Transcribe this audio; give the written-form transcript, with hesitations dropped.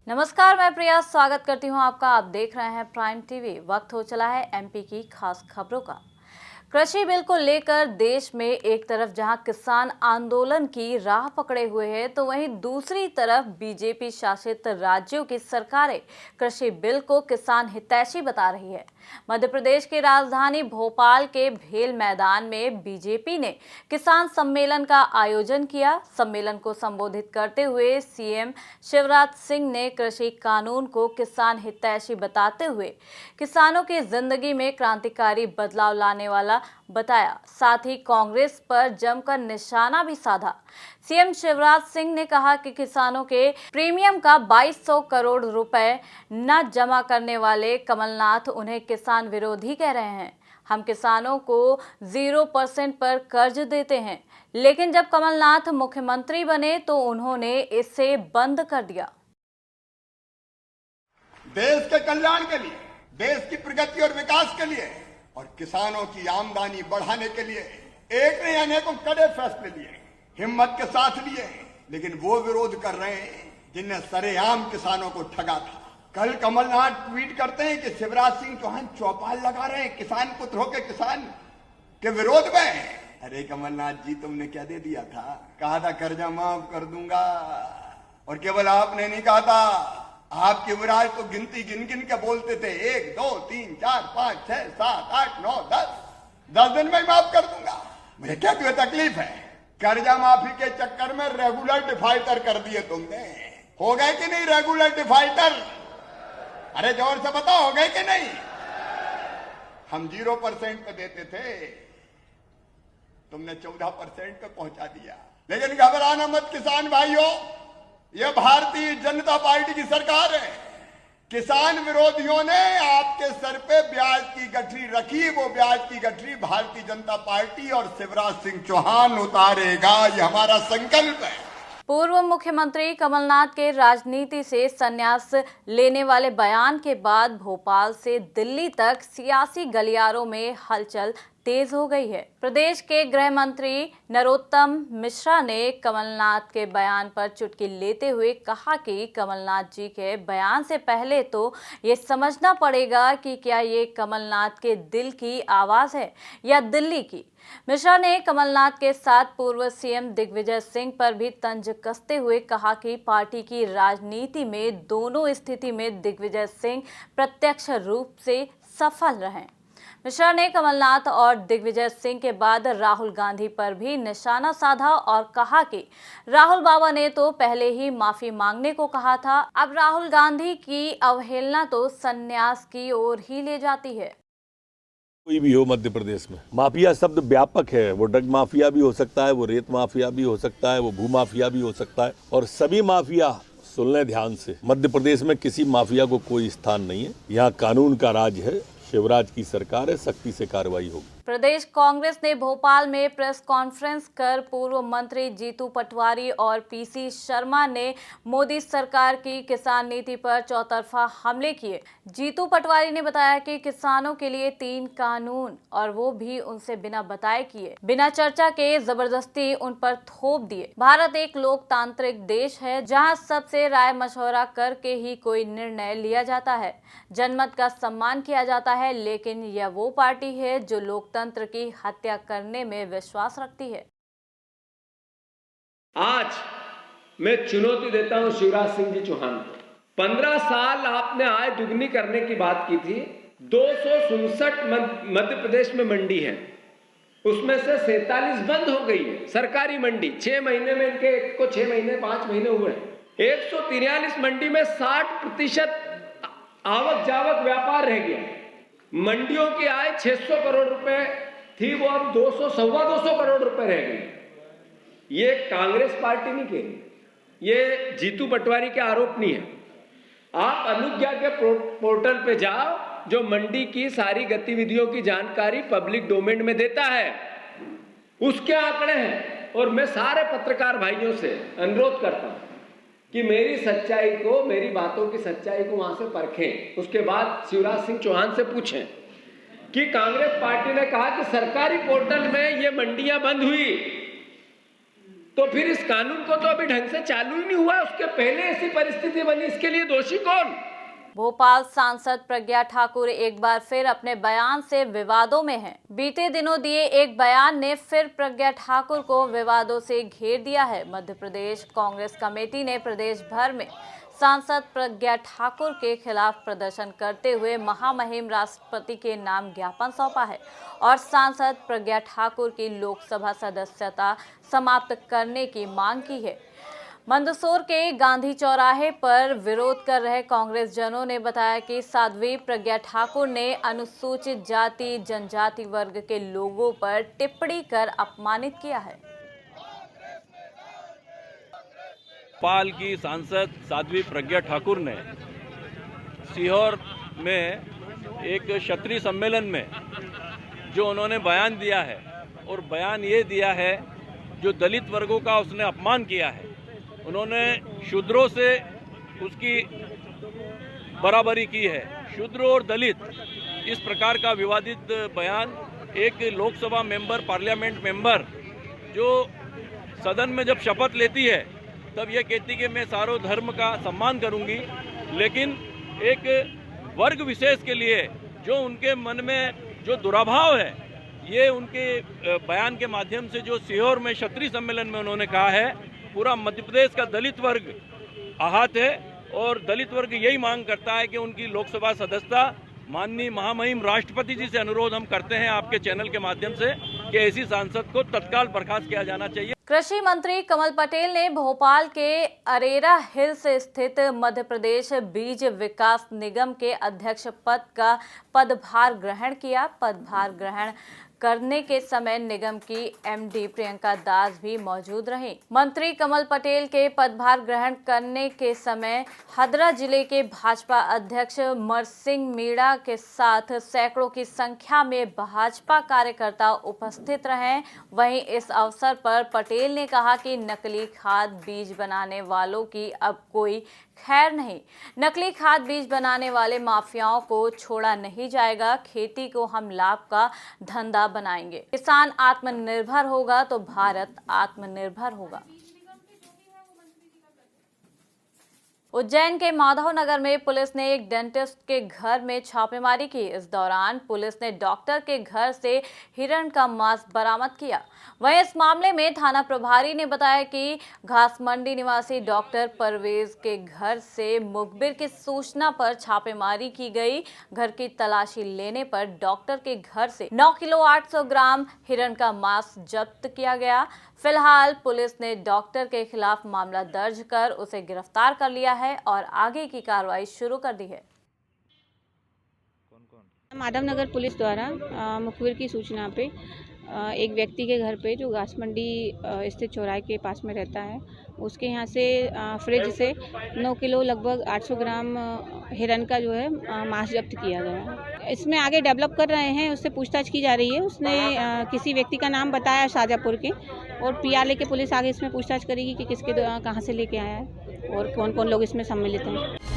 नमस्कार, मैं प्रिया स्वागत करती हूं आपका। आप देख रहे हैं प्राइम टीवी। वक्त हो चला है एमपी की खास खबरों का। कृषि बिल को लेकर देश में एक तरफ जहां किसान आंदोलन की राह पकड़े हुए हैं, तो वहीं दूसरी तरफ बीजेपी शासित राज्यों की सरकारें कृषि बिल को किसान हितैषी बता रही है। मध्य प्रदेश की राजधानी भोपाल के भेल मैदान में बीजेपी ने किसान सम्मेलन का आयोजन किया। सम्मेलन को संबोधित करते हुए सीएम शिवराज सिंह ने कृषि कानून को किसान हितैषी बताते हुए किसानों की जिंदगी में क्रांतिकारी बदलाव लाने वाला बताया। साथ ही कांग्रेस पर जमकर निशाना भी साधा। सीएम शिवराज सिंह ने कहा कि किसानों के प्रीमियम का 2200 करोड़ रुपए न जमा करने वाले कमलनाथ उन्हें किसान विरोधी कह रहे हैं। हम किसानों को 0% पर कर्ज देते हैं, लेकिन जब कमलनाथ मुख्यमंत्री बने तो उन्होंने इसे बंद कर दिया। देश के कल्याण के लिए, देश की प्रगति और विकास के लिए और किसानों की आमदनी बढ़ाने के लिए एक ने अनेकों कड़े फैसले लिए, हिम्मत के साथ लिए, लेकिन वो विरोध कर रहे हैं जिनने सरेआम किसानों को ठगा था। कल कमलनाथ ट्वीट करते हैं कि शिवराज सिंह चौहान चौपाल लगा रहे हैं किसान पुत्र होकर किसान के विरोध में। अरे कमलनाथ जी, तुमने क्या दे दिया था? कहा था कर्जा माफ कर दूंगा, और केवल आपने नहीं कहा था, आपके युवराज तो गिनती गिन गिन के बोलते थे 1 2 3 4 5 6 7 8 9 10 दिन में माफ कर दूंगा। मुझे क्या तुम्हें तकलीफ है? कर्जा माफी के चक्कर में रेगुलर डिफाल्टर कर दिए तुमने। हो गए कि नहीं रेगुलर डिफाल्टर? अरे जोर से बताओ, हो गए कि नहीं? हम 0% पे देते थे, तुमने 14% पे पहुंचा दिया। लेकिन घबराना मत किसान भाइयों, यह भारतीय जनता पार्टी की सरकार है। किसान विरोधियों ने आपके सर पे ब्याज की गठरी रखी, वो ब्याज की गठरी भारतीय जनता पार्टी और शिवराज सिंह चौहान उतारेगा, ये हमारा संकल्प है। पूर्व मुख्यमंत्री कमलनाथ के राजनीति से संन्यास लेने वाले बयान के बाद भोपाल से दिल्ली तक सियासी गलियारों में हलचल तेज हो गई है। प्रदेश के गृह मंत्री नरोत्तम मिश्रा ने कमलनाथ के बयान पर चुटकी लेते हुए कहा कि कमलनाथ जी के बयान से पहले तो ये समझना पड़ेगा कि क्या ये कमलनाथ के दिल की आवाज है या दिल्ली की। मिश्रा ने कमलनाथ के साथ पूर्व सीएम दिग्विजय सिंह पर भी तंज कसते हुए कहा कि पार्टी की राजनीति में दोनों स्थिति में दिग्विजय सिंह प्रत्यक्ष रूप से सफल रहे। मिश्रा ने कमलनाथ और दिग्विजय सिंह के बाद राहुल गांधी पर भी निशाना साधा और कहा कि राहुल बाबा ने तो पहले ही माफी मांगने को कहा था, अब राहुल गांधी की अवहेलना तो संन्यास की ओर ही ले जाती है। कोई भी हो मध्य प्रदेश में माफिया शब्द व्यापक है। वो ड्रग माफिया भी हो सकता है, वो रेत माफिया भी हो सकता है, वो भू माफिया भी हो सकता है, और सभी माफिया सुन लें ध्यान से, मध्य प्रदेश में किसी माफिया को कोई स्थान नहीं है। यहाँ कानून का राज है, शिवराज की सरकार है, सख्ती से कार्रवाई होगी। प्रदेश कांग्रेस ने भोपाल में प्रेस कॉन्फ्रेंस कर पूर्व मंत्री जीतू पटवारी और पीसी शर्मा ने मोदी सरकार की किसान नीति पर चौतरफा हमले किए। जीतू पटवारी ने बताया कि किसानों के लिए 3 कानून, और वो भी उनसे बिना बताए किए, बिना चर्चा के जबरदस्ती उन पर थोप दिए। भारत एक लोकतांत्रिक देश है जहां सबसे राय मशवरा करके ही कोई निर्णय लिया जाता है, जनमत का सम्मान किया जाता है, लेकिन यह वो पार्टी है जो लोकतंत्र की हत्या करने में विश्वास रखती है। आज मैं चुनौती देता हूं शिवराज सिंह जी चौहान को। 15 साल आपने आय दुगनी करने की बात की थी। 267 मध्य प्रदेश में मंडी है, उसमें से 47 बंद हो गई है सरकारी मंडी। 6 महीने में इनके को 6 महीने 5 महीने हुए। 143 मंडी में 60% आवक जावक व्यापार रह गया। मंडियों की आय 600 करोड़ रुपए थी, वो अब 200-225 करोड़ रुपए रह गई। ये कांग्रेस पार्टी नहीं कह रही, ये जीतू पटवारी के आरोप नहीं है। आप अनुज्ञा के पोर्टल पे जाओ, जो मंडी की सारी गतिविधियों की जानकारी पब्लिक डोमेन में देता है, उसके आंकड़े हैं। और मैं सारे पत्रकार भाइयों से अनुरोध करता हूं कि मेरी सच्चाई को, मेरी बातों की सच्चाई को वहां से परखें। उसके बाद शिवराज सिंह चौहान से पूछें कि कांग्रेस पार्टी ने कहा कि सरकारी पोर्टल में ये मंडियां बंद हुई, तो फिर इस कानून को तो अभी ढंग से चालू ही नहीं हुआ, उसके पहले ऐसी परिस्थिति बनी, इसके लिए दोषी कौन? भोपाल सांसद प्रज्ञा ठाकुर एक बार फिर अपने बयान से विवादों में हैं। बीते दिनों दिए एक बयान ने फिर प्रज्ञा ठाकुर को विवादों से घेर दिया है। मध्य प्रदेश कांग्रेस कमेटी ने प्रदेश भर में सांसद प्रज्ञा ठाकुर के खिलाफ प्रदर्शन करते हुए महामहिम राष्ट्रपति के नाम ज्ञापन सौंपा है और सांसद प्रज्ञा ठाकुर की लोकसभा सदस्यता समाप्त करने की मांग की है। मंदसौर के गांधी चौराहे पर विरोध कर रहे कांग्रेस जनों ने बताया कि साध्वी प्रज्ञा ठाकुर ने अनुसूचित जाति जनजाति वर्ग के लोगों पर टिप्पणी कर अपमानित किया है। भोपाल की सांसद साध्वी प्रज्ञा ठाकुर ने सीहोर में एक क्षत्रिय सम्मेलन में जो उन्होंने बयान दिया है, और बयान ये दिया है जो दलित वर्गों का उसने अपमान किया है, उन्होंने शूद्रों से उसकी बराबरी की है। शूद्र और दलित, इस प्रकार का विवादित बयान एक लोकसभा मेंबर, पार्लियामेंट मेंबर जो सदन में जब शपथ लेती है तब ये कहती कि मैं सारों धर्म का सम्मान करूंगी, लेकिन एक वर्ग विशेष के लिए जो उनके मन में जो दुराभाव है, ये उनके बयान के माध्यम से जो सीहोर में क्षत्रिय सम्मेलन में उन्होंने कहा है, पूरा मध्य प्रदेश का दलित वर्ग आहत है और दलित वर्ग यही मांग करता है कि उनकी लोकसभा सदस्यता, माननीय महामहिम राष्ट्रपति जी से अनुरोध हम करते हैं आपके चैनल के माध्यम से कि ऐसी सांसद को तत्काल बर्खास्त किया जाना चाहिए। कृषि मंत्री कमल पटेल ने भोपाल के अरेरा हिल्स स्थित मध्य प्रदेश बीज विकास निगम के अध्यक्ष पद का पदभार ग्रहण किया। पदभार ग्रहण करने के समय निगम की एमडी प्रियंका दास भी मौजूद रहीं। मंत्री कमल पटेल के पदभार ग्रहण करने के समय हदरा जिले के भाजपा अध्यक्ष मरसिंह मीणा के साथ सैकड़ों की संख्या में भाजपा कार्यकर्ता उपस्थित रहे। वहीं इस अवसर पर पटेल ने कहा कि नकली खाद बीज बनाने वालों की अब कोई खैर नहीं। नकली खाद बीज बनाने वाले माफियाओं को छोड़ा नहीं जाएगा। खेती को हम लाभ का धंधा बनाएंगे। किसान आत्मनिर्भर होगा तो भारत आत्मनिर्भर होगा। उज्जैन के माधव नगर में पुलिस ने एक डेंटिस्ट के घर में छापेमारी की। इस दौरान पुलिस ने डॉक्टर के घर से हिरण का मांस बरामद किया। वहीं इस मामले में थाना प्रभारी ने बताया कि घासमंडी निवासी डॉक्टर परवेज के घर से मुखबिर की सूचना पर छापेमारी की गई। घर की तलाशी लेने पर डॉक्टर के घर से 9 किलो 800 ग्राम हिरण का मांस जब्त किया गया। फिलहाल पुलिस ने डॉक्टर के खिलाफ मामला दर्ज कर उसे गिरफ्तार कर लिया है और आगे की कार्रवाई शुरू कर दी है। माधव नगर पुलिस द्वारा मुखबिर की सूचना पे एक व्यक्ति के घर पे जो घासमंडी स्थित चौराहे के पास में रहता है, उसके यहाँ से फ्रिज से 9 किलो लगभग 800 ग्राम हिरण का जो है मांस जब्त किया गया है। इसमें आगे डेवलप कर रहे हैं, उससे पूछताछ की जा रही है। उसने किसी व्यक्ति का नाम बताया शाजापुर के, और पीआर लेके पुलिस आगे इसमें पूछताछ करेगी कि किसके कहाँ से लेके आया है और कौन कौन लोग इसमें सम्मिलित हैं।